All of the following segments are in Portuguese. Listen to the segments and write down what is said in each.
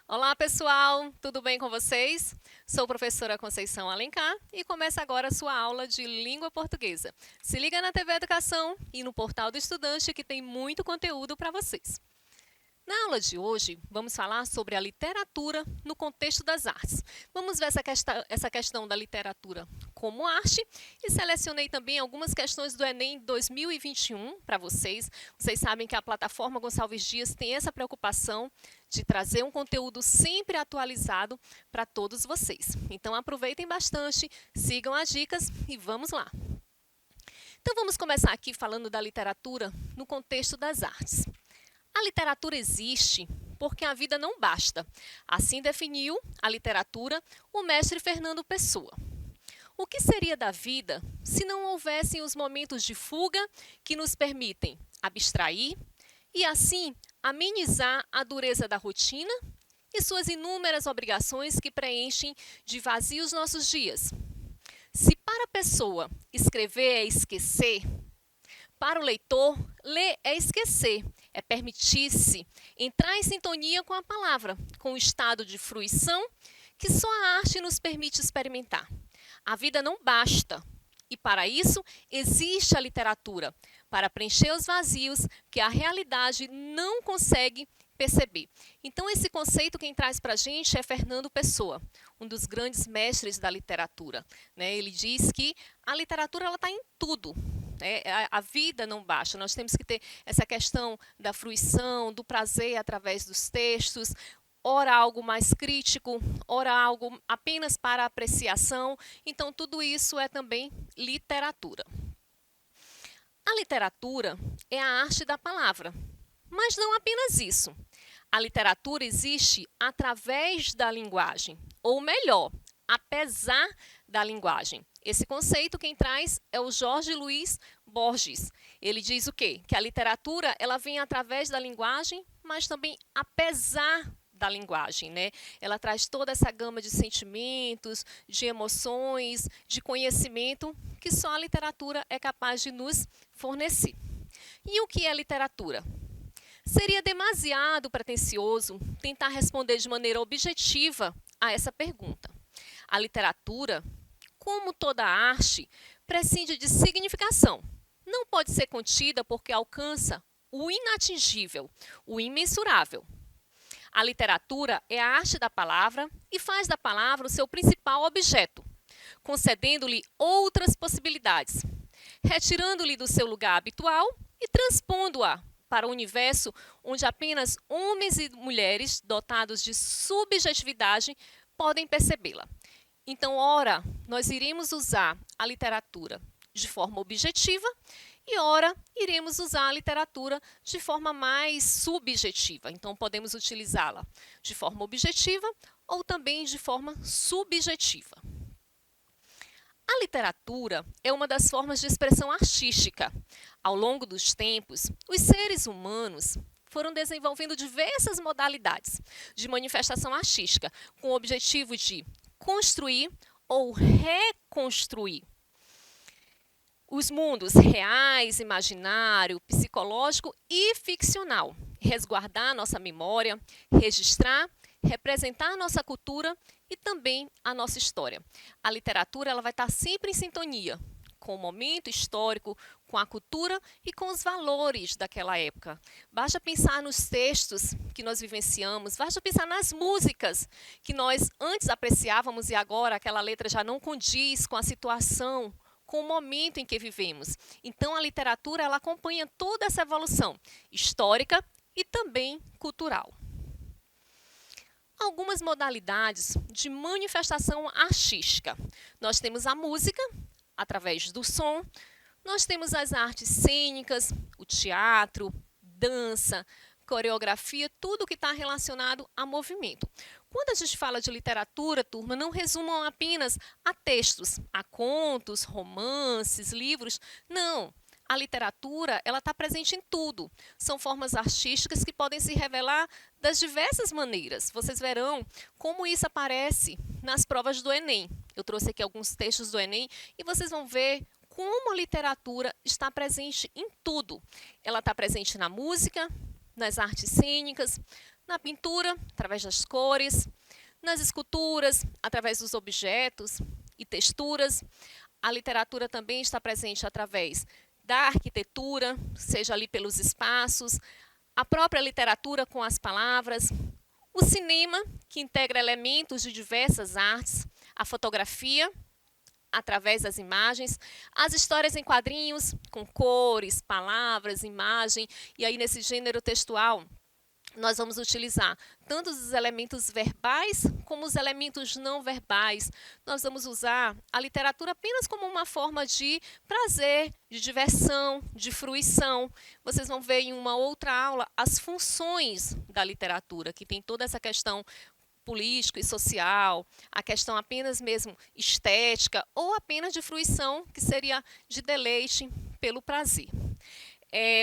Olá pessoal, tudo bem com vocês? Sou a professora Conceição Alencar e começa agora a sua aula de língua portuguesa. Se liga na TV Educação e no portal do estudante que tem muito conteúdo para vocês. Na aula de hoje, vamos falar sobre a literatura no contexto das artes. Vamos ver essa questão da literatura como arte e selecionei também algumas questões do Enem 2021 para vocês. Vocês sabem que a plataforma Gonçalves Dias tem essa preocupação de trazer um conteúdo sempre atualizado para todos vocês. Então aproveitem bastante, sigam as dicas e vamos lá. Então vamos começar aqui falando da literatura no contexto das artes. A literatura existe porque a vida não basta. Assim definiu a literatura o mestre Fernando Pessoa. O que seria da vida se não houvessem os momentos de fuga que nos permitem abstrair e, assim, amenizar a dureza da rotina e suas inúmeras obrigações que preenchem de vazio os nossos dias? Se para a pessoa escrever é esquecer, para o leitor, ler é esquecer, é permitir-se entrar em sintonia com a palavra, com o estado de fruição que só a arte nos permite experimentar. A vida não basta, e para isso existe a literatura, para preencher os vazios que a realidade não consegue perceber. Então esse conceito quem traz para a gente é Fernando Pessoa, um dos grandes mestres da literatura. Ele diz que a literatura está em tudo. A vida não basta, nós temos que ter essa questão da fruição, do prazer através dos textos, ora algo mais crítico, ora algo apenas para apreciação. Então tudo isso é também literatura. A literatura é a arte da palavra, mas não apenas isso. A literatura existe através da linguagem, ou melhor, apesar da linguagem. Esse conceito quem traz é o Jorge Luiz Borges. Ele diz o quê? Que a literatura ela vem através da linguagem, mas também apesar da linguagem. Ela traz toda essa gama de sentimentos, de emoções, de conhecimento que só a literatura é capaz de nos fornecer. E o que é literatura? Seria demasiado pretensioso tentar responder de maneira objetiva a essa pergunta. A literatura, como toda arte, prescinde de significação. Não pode ser contida porque alcança o inatingível, o imensurável. A literatura é a arte da palavra e faz da palavra o seu principal objeto, concedendo-lhe outras possibilidades, retirando-lhe do seu lugar habitual e transpondo-a para o universo onde apenas homens e mulheres dotados de subjetividade podem percebê-la. Então, ora, nós iremos usar a literatura de forma objetiva e, ora, iremos usar a literatura de forma mais subjetiva. Então, podemos utilizá-la de forma objetiva ou também de forma subjetiva. A literatura é uma das formas de expressão artística. Ao longo dos tempos, os seres humanos foram desenvolvendo diversas modalidades de manifestação artística, com o objetivo de construir ou reconstruir os mundos reais, imaginário, psicológico e ficcional, resguardar nossa memória, registrar, representar nossa cultura e também a nossa história. A literatura ela vai estar sempre em sintonia com o momento histórico, com a cultura e com os valores daquela época. Basta pensar nos textos que nós vivenciamos, basta pensar nas músicas que nós antes apreciávamos e agora aquela letra já não condiz com a situação, com o momento em que vivemos. Então a literatura ela acompanha toda essa evolução histórica e também cultural. Algumas modalidades de manifestação artística. Nós temos a música, através do som, nós temos as artes cênicas, o teatro, dança, coreografia, tudo que está relacionado a movimento. Quando a gente fala de literatura, turma, não resumam apenas a textos, a contos, romances, livros. Não, A literatura, ela está presente em tudo. São formas artísticas que podem se revelar das diversas maneiras. Vocês verão como isso aparece nas provas do Enem. Eu trouxe aqui alguns textos do Enem e vocês vão ver como a literatura está presente em tudo. Ela está presente na música, nas artes cênicas, na pintura, através das cores, nas esculturas, através dos objetos e texturas. A literatura também está presente através da arquitetura, seja ali pelos espaços, a própria literatura com as palavras, o cinema, que integra elementos de diversas artes, a fotografia, através das imagens, as histórias em quadrinhos, com cores, palavras, imagem, e aí nesse gênero textual, nós vamos utilizar tanto os elementos verbais como os elementos não verbais. Nós vamos usar a literatura apenas como uma forma de prazer, de diversão, de fruição. Vocês vão ver em uma outra aula as funções da literatura, que tem toda essa questão político e social, a questão apenas mesmo estética ou apenas de fruição, que seria de deleite pelo prazer.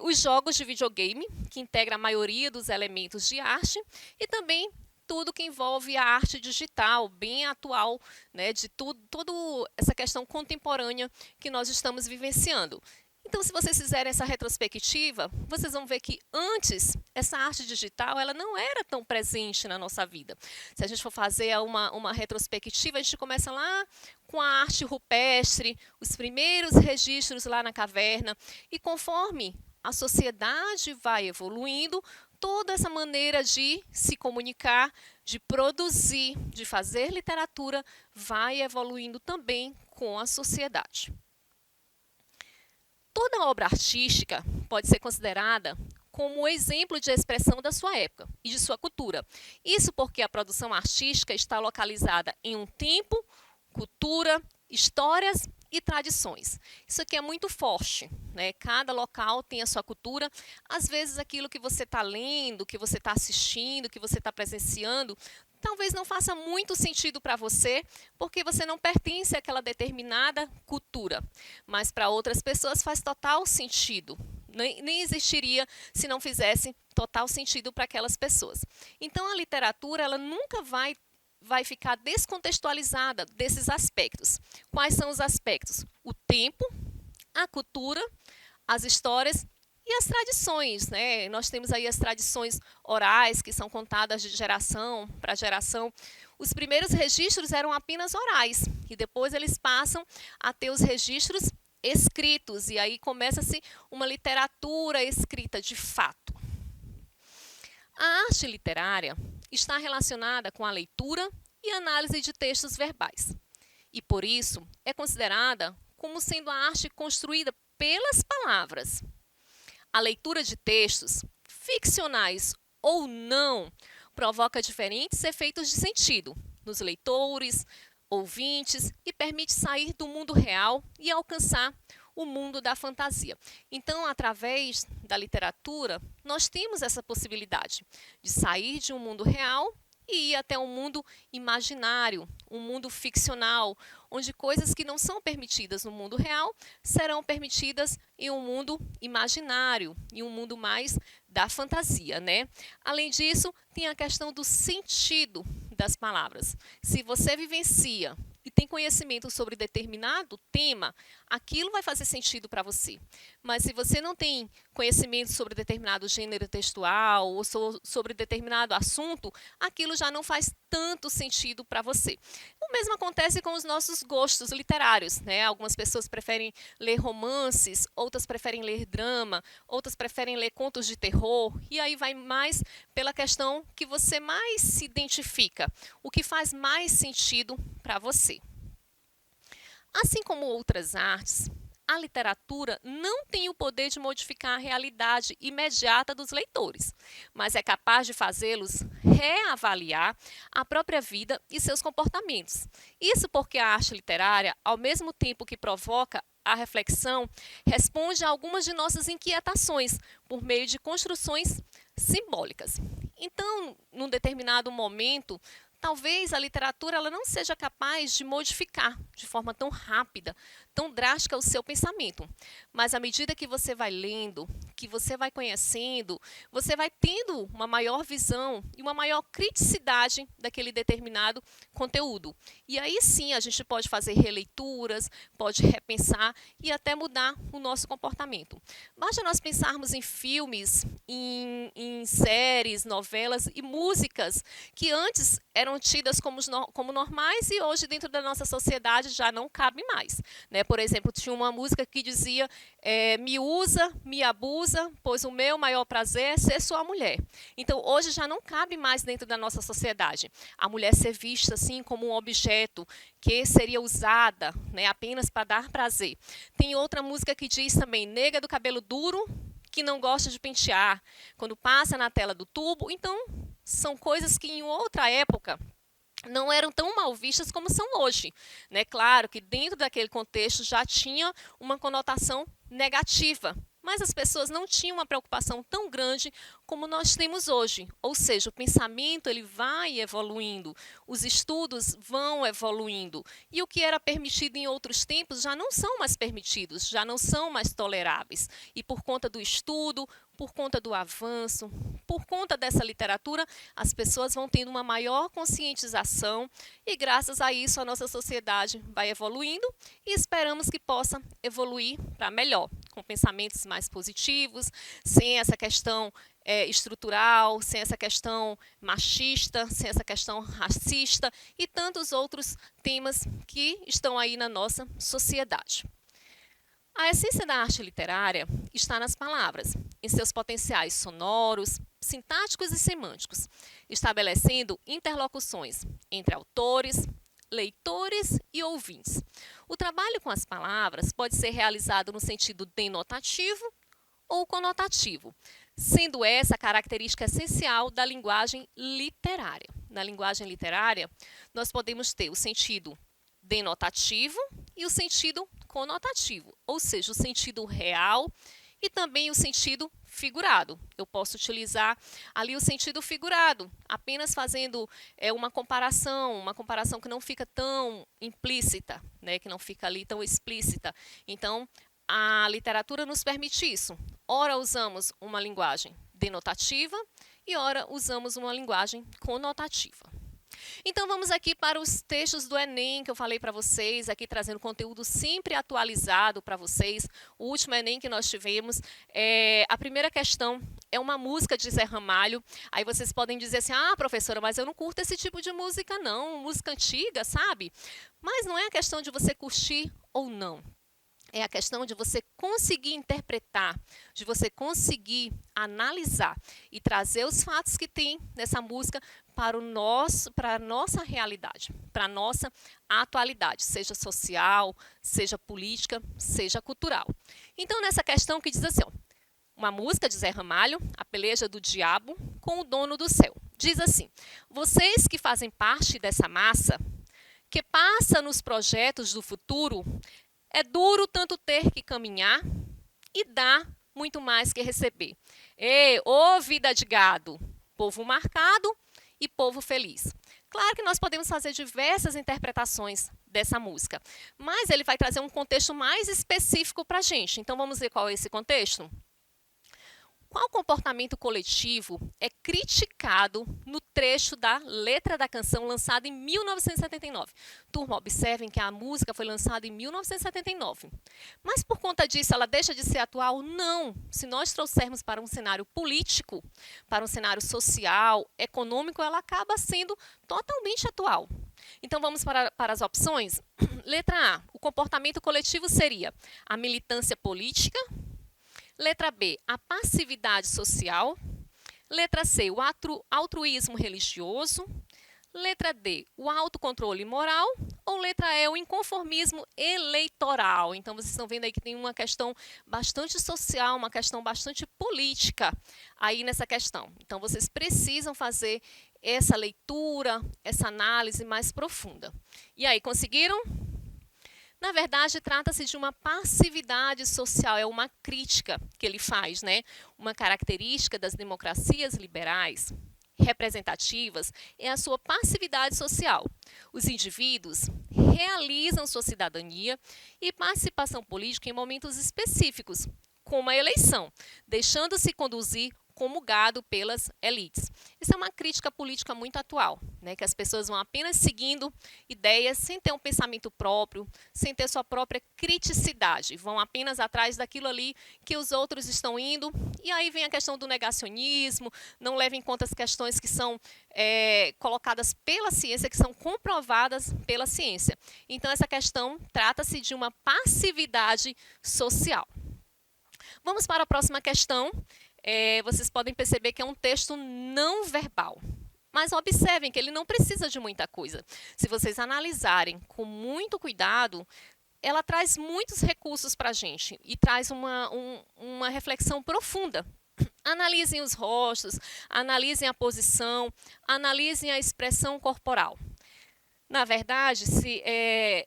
Os jogos de videogame, que integra a maioria dos elementos de arte, e também tudo que envolve a arte digital, bem atual, né, de toda essa questão contemporânea que nós estamos vivenciando. Então, se vocês fizerem essa retrospectiva, vocês vão ver que antes, essa arte digital ela não era tão presente na nossa vida. Se a gente for fazer uma retrospectiva, a gente começa lá com a arte rupestre, os primeiros registros lá na caverna, e conforme a sociedade vai evoluindo, toda essa maneira de se comunicar, de produzir, de fazer literatura, vai evoluindo também com a sociedade. Toda obra artística pode ser considerada como um exemplo de expressão da sua época e de sua cultura. Isso porque a produção artística está localizada em um tempo, cultura, histórias e tradições. Isso aqui é muito forte, né? Cada local tem a sua cultura. Às vezes aquilo que você está lendo, que você está assistindo, que você está presenciando, talvez não faça muito sentido para você, porque você não pertence àquela determinada cultura. Mas para outras pessoas faz total sentido. Nem existiria se não fizesse total sentido para aquelas pessoas. Então a literatura ela nunca vai ficar descontextualizada desses aspectos. Quais são os aspectos? O tempo, a cultura, as histórias e as tradições, né? Nós temos aí as tradições orais, que são contadas de geração para geração. Os primeiros registros eram apenas orais, e depois eles passam a ter os registros escritos, e aí começa-se uma literatura escrita de fato. A arte literária está relacionada com a leitura e análise de textos verbais, e por isso é considerada como sendo a arte construída pelas palavras. A leitura de textos, ficcionais ou não, provoca diferentes efeitos de sentido nos leitores, ouvintes e permite sair do mundo real e alcançar o mundo da fantasia. Então, através da literatura, nós temos essa possibilidade de sair de um mundo real e ir até um mundo imaginário, um mundo ficcional, onde coisas que não são permitidas no mundo real serão permitidas em um mundo imaginário, em um mundo mais da fantasia, né? Além disso, tem a questão do sentido das palavras. Se você vivencia e tem conhecimento sobre determinado tema, aquilo vai fazer sentido para você. Mas se você não tem conhecimento sobre determinado gênero textual ou sobre determinado assunto, aquilo já não faz tanto sentido para você. O mesmo acontece com os nossos gostos literários, né? Algumas pessoas preferem ler romances, outras preferem ler drama, outras preferem ler contos de terror, e aí vai mais pela questão que você mais se identifica, o que faz mais sentido para você. Assim como outras artes, a literatura não tem o poder de modificar a realidade imediata dos leitores, mas é capaz de fazê-los reavaliar a própria vida e seus comportamentos. Isso porque a arte literária, ao mesmo tempo que provoca a reflexão, responde a algumas de nossas inquietações por meio de construções simbólicas. Então, num determinado momento, talvez a literatura ela não seja capaz de modificar de forma tão rápida, tão drástica o seu pensamento. Mas à medida que você vai lendo, que você vai conhecendo, você vai tendo uma maior visão e uma maior criticidade daquele determinado conteúdo. E aí sim a gente pode fazer releituras, pode repensar e até mudar o nosso comportamento. Basta nós pensarmos em filmes, em séries, novelas e músicas que antes eram tidas como normais e hoje dentro da nossa sociedade já não cabe mais. Né? Por exemplo, tinha uma música que dizia me usa, me abusa, pois o meu maior prazer é ser sua mulher. Então, hoje já não cabe mais dentro da nossa sociedade a mulher ser vista assim como um objeto que seria usada, né, apenas para dar prazer. Tem outra música que diz também, nega do cabelo duro, que não gosta de pentear, quando passa na tela do tubo. Então, são coisas que em outra época não eram tão mal vistas como são hoje. Né? Claro que dentro daquele contexto já tinha uma conotação negativa, mas as pessoas não tinham uma preocupação tão grande como nós temos hoje. Ou seja, o pensamento ele vai evoluindo, os estudos vão evoluindo, e o que era permitido em outros tempos já não são mais permitidos, já não são mais toleráveis. E por conta do estudo, por conta do avanço, por conta dessa literatura, as pessoas vão tendo uma maior conscientização e graças a isso a nossa sociedade vai evoluindo e esperamos que possa evoluir para melhor, com pensamentos mais positivos, sem essa questão estrutural, sem essa questão machista, sem essa questão racista e tantos outros temas que estão aí na nossa sociedade. A essência da arte literária está nas palavras, em seus potenciais sonoros, sintáticos e semânticos, estabelecendo interlocuções entre autores, leitores e ouvintes. O trabalho com as palavras pode ser realizado no sentido denotativo ou conotativo, sendo essa a característica essencial da linguagem literária. Na linguagem literária, nós podemos ter o sentido denotativo e o sentido conotativo, ou seja, o sentido real e também o sentido figurado. Eu posso utilizar ali o sentido figurado, apenas fazendo uma comparação que não fica tão implícita, né, que não fica ali tão explícita. Então, a literatura nos permite isso. Ora usamos uma linguagem denotativa e ora usamos uma linguagem conotativa. Então vamos aqui para os textos do Enem que eu falei para vocês, aqui trazendo conteúdo sempre atualizado para vocês. O último Enem que nós tivemos, a primeira questão é uma música de Zé Ramalho. Aí vocês podem dizer assim, ah, professora, mas eu não curto esse tipo de música não, música antiga, sabe? Mas não é a questão de você curtir ou não. É a questão de você conseguir interpretar, de você conseguir analisar e trazer os fatos que tem nessa música para a nossa realidade, para a nossa atualidade, seja social, seja política, seja cultural. Então, nessa questão que diz assim, ó, uma música de Zé Ramalho, A Peleja do Diabo com o Dono do Céu. Diz assim, vocês que fazem parte dessa massa, que passa nos projetos do futuro, é duro tanto ter que caminhar e dar muito mais que receber. Ô vida de gado, povo marcado e povo feliz. Claro que nós podemos fazer diversas interpretações dessa música, mas ele vai trazer um contexto mais específico para a gente. Então vamos ver qual é esse contexto? Qual comportamento coletivo é criticado no trecho da letra da canção lançada em 1979? Turma, observem que a música foi lançada em 1979. Mas por conta disso ela deixa de ser atual? Não. Se nós trouxermos para um cenário político, para um cenário social, econômico, ela acaba sendo totalmente atual. Então vamos para as opções? Letra A, o comportamento coletivo seria a militância política. Letra B, a passividade social. Letra C, o altruísmo religioso. Letra D, o autocontrole moral. Ou letra E, o inconformismo eleitoral. Então, vocês estão vendo aí que tem uma questão bastante social, uma questão bastante política aí nessa questão. Então, vocês precisam fazer essa leitura, essa análise mais profunda. E aí, conseguiram? Na verdade, trata-se de uma passividade social, é uma crítica que ele faz, né? Uma característica das democracias liberais representativas é a sua passividade social. Os indivíduos realizam sua cidadania e participação política em momentos específicos, como a eleição, deixando-se conduzir como gado pelas elites. Isso é uma crítica política muito atual, né? Que as pessoas vão apenas seguindo ideias sem ter um pensamento próprio, sem ter sua própria criticidade, vão apenas atrás daquilo ali que os outros estão indo, e aí vem a questão do negacionismo, não leva em conta as questões que são colocadas pela ciência, que são comprovadas pela ciência. Então, essa questão trata-se de uma passividade social. Vamos para a próxima questão. Vocês podem perceber que é um texto não verbal. Mas observem que ele não precisa de muita coisa. Se vocês analisarem com muito cuidado, ela traz muitos recursos para a gente e traz uma reflexão profunda. Analisem os rostos, analisem a posição, analisem a expressão corporal. Na verdade,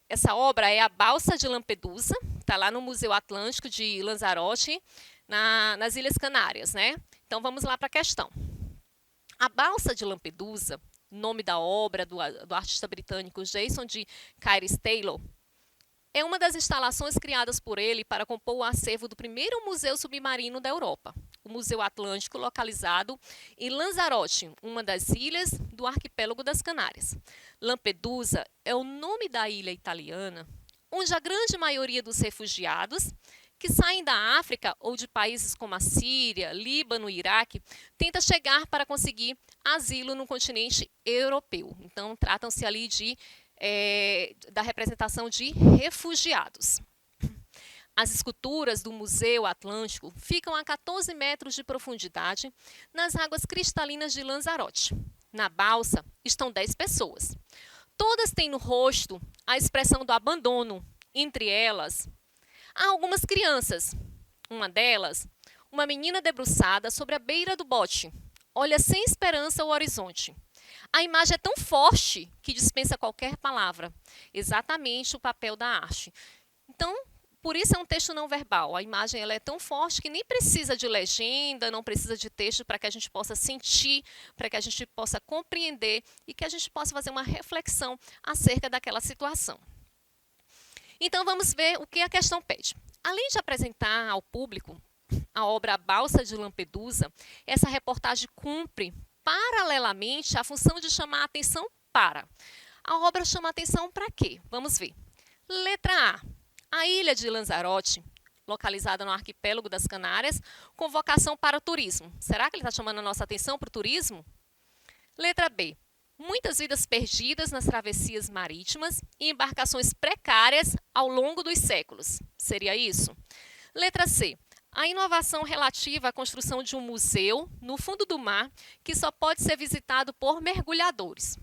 essa obra é a Balsa de Lampedusa, está lá no Museu Atlântico de Lanzarote, nas Ilhas Canárias, né? Então, vamos lá para a questão. A Balsa de Lampedusa, nome da obra do artista britânico Jason de Kairis Taylor, é uma das instalações criadas por ele para compor o acervo do primeiro museu submarino da Europa, o Museu Atlântico, localizado em Lanzarote, uma das ilhas do arquipélago das Canárias. Lampedusa é o nome da ilha italiana, onde a grande maioria dos refugiados que saem da África ou de países como a Síria, Líbano e Iraque, tenta chegar para conseguir asilo no continente europeu. Então, tratam-se ali da representação de refugiados. As esculturas do Museu Atlântico ficam a 14 metros de profundidade nas águas cristalinas de Lanzarote. Na balsa estão 10 pessoas. Todas têm no rosto a expressão do abandono. Entre elas, há algumas crianças. Uma delas, uma menina debruçada sobre a beira do bote, olha sem esperança o horizonte. A imagem é tão forte que dispensa qualquer palavra. Exatamente o papel da arte. Então, por isso é um texto não verbal. A imagem ela é tão forte que nem precisa de legenda, não precisa de texto para que a gente possa sentir, para que a gente possa compreender e que a gente possa fazer uma reflexão acerca daquela situação. Então, vamos ver o que a questão pede. Além de apresentar ao público a obra A Balsa de Lampedusa, essa reportagem cumpre, paralelamente, a função de chamar a atenção para. A obra chama a atenção para quê? Vamos ver. Letra A. A ilha de Lanzarote, localizada no arquipélago das Canárias, com vocação para o turismo. Será que ele está chamando a nossa atenção para o turismo? Letra B. Muitas vidas perdidas nas travessias marítimas e embarcações precárias ao longo dos séculos. Seria isso? Letra C. A inovação relativa à construção de um museu no fundo do mar que só pode ser visitado por mergulhadores.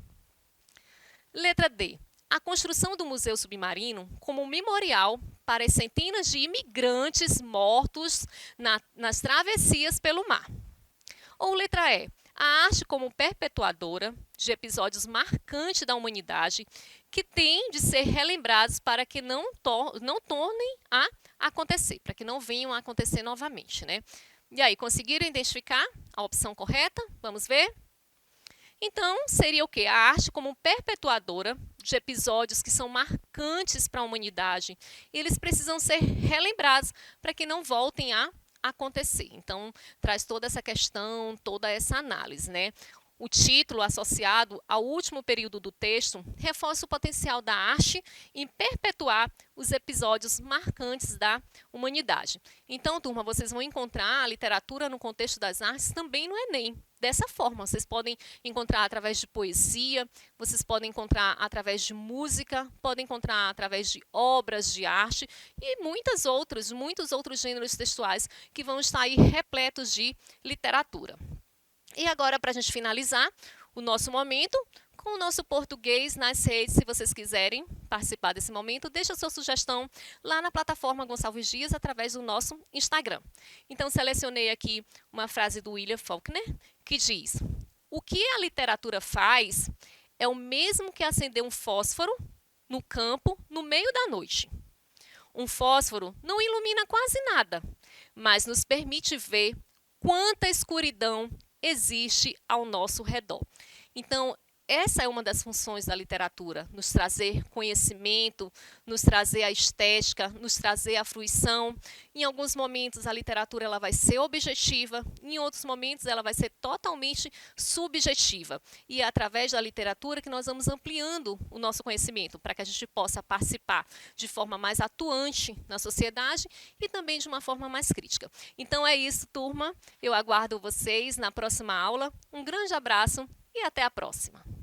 Letra D. A construção do museu submarino como um memorial para as centenas de imigrantes mortos nas travessias pelo mar. Ou letra E. A arte como perpetuadora de episódios marcantes da humanidade que têm de ser relembrados para que não tornem a acontecer, para que não venham a acontecer novamente, né? E aí, conseguiram identificar a opção correta? Vamos ver? Então, seria o quê? A arte como perpetuadora de episódios que são marcantes para a humanidade. E eles precisam ser relembrados para que não voltem a acontecer. Então, traz toda essa questão, toda essa análise, né? O título associado ao último período do texto reforça o potencial da arte em perpetuar os episódios marcantes da humanidade. Então, turma, vocês vão encontrar a literatura no contexto das artes também no Enem. Dessa forma, vocês podem encontrar através de poesia, vocês podem encontrar através de música, podem encontrar através de obras de arte e muitos outros gêneros textuais que vão estar aí repletos de literatura. E agora, para a gente finalizar o nosso momento, com o nosso português nas redes, se vocês quiserem participar desse momento, deixa a sua sugestão lá na plataforma Gonçalves Dias, através do nosso Instagram. Então, selecionei aqui uma frase do William Faulkner, que diz: o que a literatura faz é o mesmo que acender um fósforo no campo no meio da noite. Um fósforo não ilumina quase nada, mas nos permite ver quanta escuridão existe ao nosso redor. Então, essa é uma das funções da literatura, nos trazer conhecimento, nos trazer a estética, nos trazer a fruição. Em alguns momentos a literatura ela vai ser objetiva, em outros momentos ela vai ser totalmente subjetiva. E é através da literatura que nós vamos ampliando o nosso conhecimento, para que a gente possa participar de forma mais atuante na sociedade e também de uma forma mais crítica. Então é isso, turma. Eu aguardo vocês na próxima aula. Um grande abraço e até a próxima.